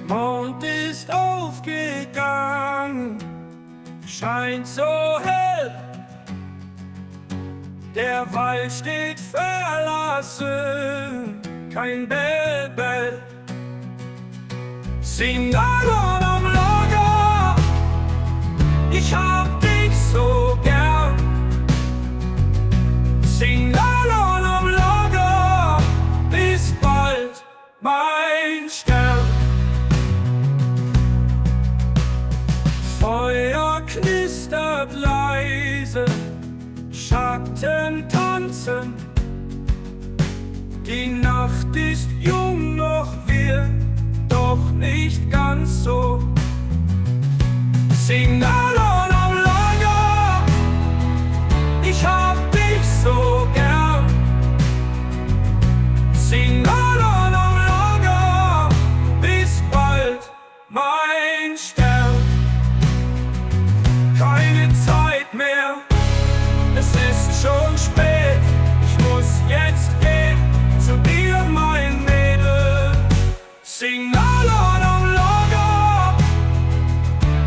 Mond ist aufgegangen, scheint so hell. Der Wald steht verlassen, kein Bell. Sing Alon am Lager, ich hab dich so gern. Sing Alon am Lager, bis bald, mein Stern. Feuer knistert leise, Schatten tanzen. Die Nacht ist jung, noch wir, doch nicht ganz so. Sing Alon am Lager, ich hab dich so gern. Sing Alon am Lager, bis bald, mein Stern. Keine Zeit mehr, es ist schon spät. Ich muss jetzt gehen zu dir, mein Mädel. Sing Alon am Lager,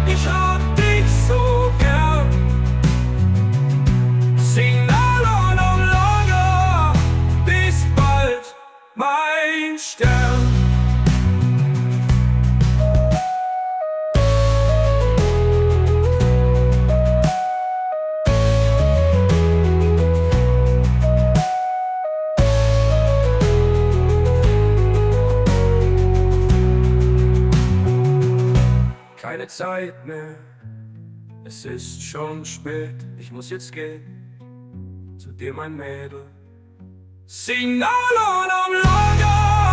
ich hab dich so gern. Sing Alon am Lager, bis bald, mein Stern. Keine Zeit mehr, es ist schon spät. Ich muss jetzt gehen zu dir, mein Mädel. Sing Alon am Lager.